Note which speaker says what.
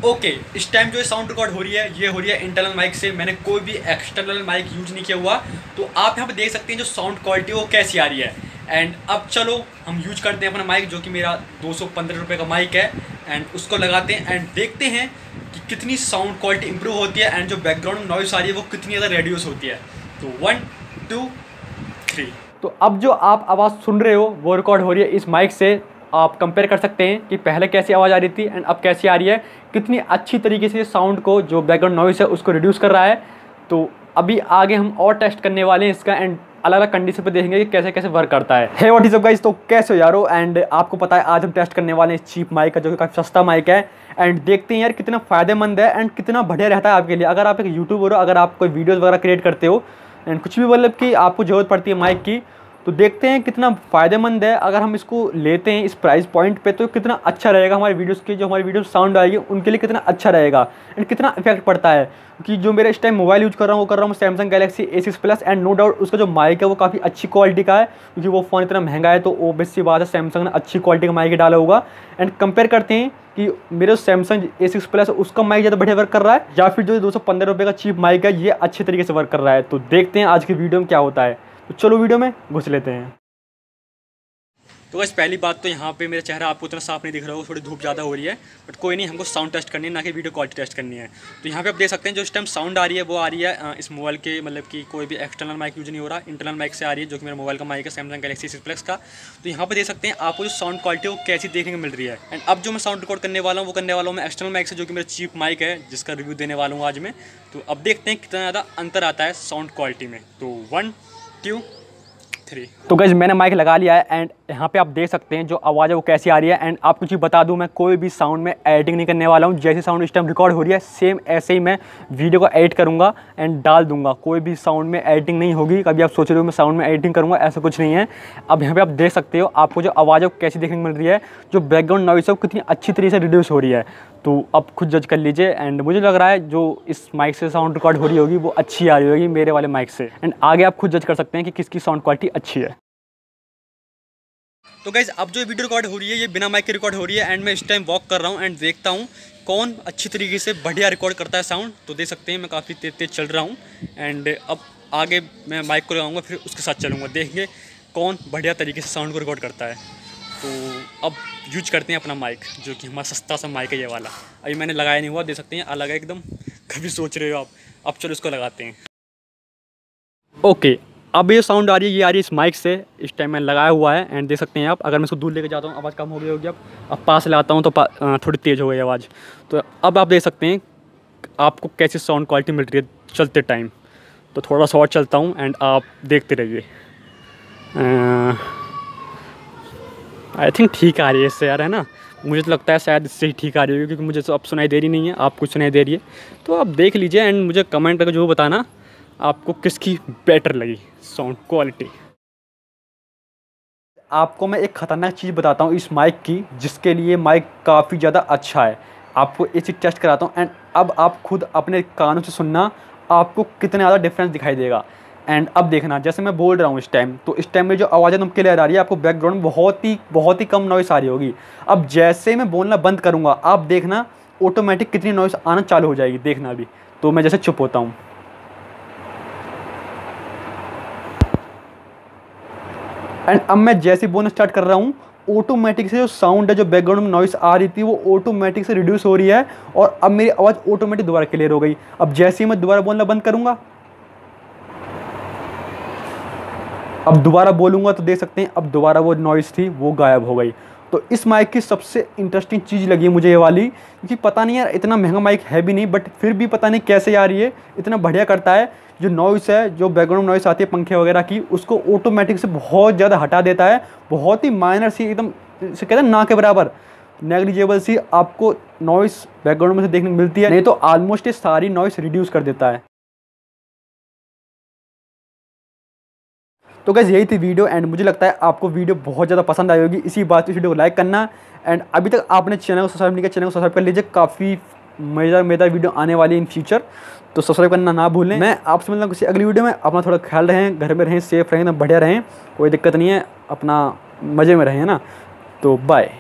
Speaker 1: Okay इस time जो sound record हो रही है ये हो रही है इंटरनल माइक से। मैंने कोई भी एक्सटर्नल माइक यूज नहीं किया हुआ। तो आप यहाँ पे देख सकते हैं जो साउंड क्वालिटी वो कैसी आ रही है। एंड अब चलो हम यूज करते हैं अपना माइक, जो कि मेरा 215 रुपये का माइक है। एंड उसको लगाते हैं एंड देखते हैं कि कितनी साउंड क्वालिटी इंप्रूव होती है एंड जो बैकग्राउंड नॉइस आ रही है वो कितनी ज़्यादा रेड्यूस होती है। तो 1 2 3। तो अब जो आप आवाज़ सुन रहे हो वो रिकॉर्ड हो रही है इस माइक से। आप कंपेयर कर सकते हैं कि पहले कैसी आवाज़ आ रही थी एंड अब कैसी आ रही है, कितनी अच्छी तरीके से साउंड को जो बैकग्राउंड नॉइस है उसको रिड्यूस कर रहा है। तो अभी आगे हम और टेस्ट करने वाले हैं इसका एंड अलग अलग कंडीशन पे देखेंगे कि कैसे कैसे वर्क करता है। Hey what is up guys, तो कैसे हो यारो। एंड आपको पता है आज हम टेस्ट करने वाले हैं चीप माइक का, जो कि काफ़ी सस्ता माइक है। एंड देखते हैं यार कितना फ़ायदेमंद है एंड कितना बढ़िया रहता है आपके लिए। अगर आप एक यूट्यूबर हो, अगर आप कोई वीडियोज़ वगैरह क्रिएट करते हो एंड कुछ भी मतलब कि आपको ज़रूरत पड़ती है माइक की, तो देखते हैं कितना फ़ायदेमंद है। अगर हम इसको लेते हैं इस प्राइस पॉइंट पे तो कितना अच्छा रहेगा हमारी वीडियोस की, जो हमारी वीडियो साउंड आएगी उनके लिए कितना अच्छा रहेगा एंड कितना इफेक्ट पड़ता है। कि जो मेरा इस टाइम मोबाइल यूज़ कर रहा हूँ वो कर रहा हूँ Samsung Galaxy A6 plus. And no doubt उसका जो माइक है वो काफ़ी अच्छी क्वालिटी का है, क्योंकि वो फ़ोन इतना महंगा है तो ऑब्वियस सी बात है सैमसंग ने अच्छी क्वालिटी का माइक डाला होगा। एंड कंपेयर करते हैं कि मेरे सैमसंग A6 प्लस उसका माइक ज़्यादा बढ़िया वर्क कर रहा है या फिर जो 215 रुपये का चीप माइक है ये अच्छे तरीके से वर्क कर रहा है। तो देखते हैं आज की वीडियो में क्या होता है। तो चलो वीडियो में घुस लेते हैं। तो बस पहली बात तो यहाँ पे मेरा चेहरा आपको उतना साफ नहीं दिख रहा होगा, थोड़ी धूप ज़्यादा हो रही है, बट कोई नहीं, हमको साउंड टेस्ट करनी है ना कि वीडियो क्वालिटी टेस्ट करनी है। तो यहाँ पे आप देख सकते हैं जो इस टाइम साउंड आ रही है वो आ रही है इस मोबाइल के, मतलब कि कोई भी एक्सटर्नल माइक यूज नहीं हो रहा, इंटरनल माइक से आ रही है, जो कि मेरा मोबाइल का माइक है सैमसंग गैलेक्सी A6 प्लस का। तो यहाँ पर देख सकते हैं आपको जो साउंड क्वालिटी है वो कैसी देखने को मिल रही है। एंड अब जो मैं साउंड रिकॉर्ड करने वाला हूँ वो करने वाला हूँ मैं एक्सटर्नल माइक से, जो कि मेरा चीप माइक है जिसका रिव्यू देने वाला हूँ आज मैं। तो अब देखते हैं कितना ज़्यादा अंतर आता है साउंड क्वालिटी में। तो 1 2 3। तो गाइस मैंने माइक लगा लिया है एंड यहाँ पे आप देख सकते हैं जो आवाज़ है वो कैसी आ रही है। एंड आपको चीज़ बता दूं, मैं कोई भी साउंड में एडिटिंग नहीं करने वाला हूँ। जैसे साउंड इस टाइम रिकॉर्ड हो रही है सेम ऐसे ही मैं वीडियो को एडिट करूँगा एंड डाल दूंगा। कोई भी साउंड में एडिटिंग नहीं होगी। कभी आप सोच रहे हो मैं साउंड में एडिटिंग करूँगा, ऐसा कुछ नहीं है। अब यहाँ पर आप देख सकते हो आपको जो आवाज़ है वो कैसी देखने को मिल रही है, जो बैकग्राउंड नॉइस है वो कितनी अच्छी तरीके से रिड्यूस हो रही है। तो अब खुद जज कर लीजिए। एंड मुझे लग रहा है जो इस माइक से साउंड रिकॉर्ड हो रही होगी वो अच्छी आ रही होगी मेरे वाले माइक से। एंड आगे आप खुद जज कर सकते हैं कि किसकी साउंड क्वालिटी अच्छी है। तो गाइज़ अब जो वीडियो रिकॉर्ड हो रही है ये बिना माइक के रिकॉर्ड हो रही है एंड मैं इस टाइम वॉक कर रहा हूँ एंड देखता हूँ कौन अच्छी तरीके से बढ़िया रिकॉर्ड करता है साउंड। तो देख सकते हैं मैं काफ़ी तेज़ तेज़ चल रहा हूँ एंड अब आगे मैं माइक को लगाऊंगा फिर उसके साथ चलूँगा, देखेंगे कौन बढ़िया तरीके से साउंड को रिकॉर्ड करता है। तो अब यूज करते हैं अपना माइक, जो कि हमारा सस्ता सा माइक है ये वाला। अभी मैंने लगाया नहीं हुआ, देख सकते हैं अलग है एकदम, कभी सोच रहे हो आप। अब चलो इसको लगाते हैं। ओके अब ये साउंड आ रही है, ये आ रही है इस माइक से। इस टाइम मैंने लगाया हुआ है एंड देख सकते हैं आप। अगर मैं इसको दूर लेके जाता हूँ आवाज़ कम हो गई होगी। अब पास लाता हूँ तो थोड़ी तेज़ हो गई आवाज़। तो अब आप देख सकते हैं आपको कैसी साउंड क्वालिटी मिल रही है चलते टाइम। तो थोड़ा सा और चलता हूँ एंड आप देखते रहिए। आई थिंक ठीक आ रही है इससे यार, है ना। मुझे तो लगता है शायद इससे ही ठीक आ रही होगी, क्योंकि मुझे तो अब सुनाई दे रही नहीं है, आपको सुनाई दे रही है। तो आप देख लीजिए एंड मुझे कमेंट करके जो बताना आपको किसकी बेटर लगी साउंड क्वालिटी। आपको मैं एक ख़तरनाक चीज़ बताता हूँ इस माइक की, जिसके लिए माइक काफ़ी ज़्यादा अच्छा है। आपको ये चीज़ टेस्ट कराता हूँ एंड अब आप खुद अपने कानों से सुनना, आपको कितना ज़्यादा डिफरेंस दिखाई देगा। एंड अब देखना, जैसे मैं बोल रहा हूँ इस टाइम, तो इस टाइम में जो आवाज़ तुम क्लियर आ रही है, आपको बैकग्राउंड में बहुत ही कम नॉइस आ रही होगी। अब जैसे मैं बोलना बंद करूँगा आप देखना ऑटोमेटिक कितनी नॉइस आना चालू हो जाएगी, देखना अभी। तो मैं जैसे चुप होता हूँ एंड अब मैं जैसे बोलना स्टार्ट कर रहा हूँ ऑटोमेटिक से जो साउंड है, जो बैकग्राउंड में नॉइस आ रही थी वो ऑटोमेटिक से रिड्यूस हो रही है और अब मेरी आवाज़ ऑटोमेटिक दोबारा क्लियर हो गई। अब जैसे ही मैं दोबारा बोलना बंद करूँगा, अब दोबारा बोलूँगा तो देख सकते हैं अब दोबारा वो नॉइस थी वो गायब हो गई। तो इस माइक की सबसे इंटरेस्टिंग चीज़ लगी मुझे ये वाली, क्योंकि पता नहीं यार इतना महंगा माइक है भी नहीं, बट फिर भी पता नहीं कैसे आ रही है, इतना बढ़िया करता है। जो नॉइस है, जो बैकग्राउंड नॉइस आती है पंखे वगैरह की, उसको ऑटोमेटिक से बहुत ज़्यादा हटा देता है। बहुत ही माइनर सी, एकदम से कहते हैं ना के बराबर, नेग्लिजिबल सी आपको नॉइस बैकग्राउंड में से देखने को मिलती है, नहीं तो ऑलमोस्ट ये सारी नॉइस रिड्यूस कर देता है। तो गाइस यही थी वीडियो एंड मुझे लगता है आपको वीडियो बहुत ज़्यादा पसंद आई होगी। इसी बात इस वीडियो को लाइक करना एंड अभी तक आपने चैनल को सब्सक्राइब नहीं किया, चैनल को सब्सक्राइब कर लीजिए। काफ़ी मज़ेदार वीडियो आने वाली इन फ्यूचर, तो सब्सक्राइब करना ना भूलें। मैं आपसे मिलता हूँ किसी अगली वीडियो में। अपना थोड़ा ख्याल रहें, घर में रहें, सेफ रहें, बढ़िया रहें, कोई दिक्कत नहीं है, अपना मज़े में रहें, है ना। तो बाय।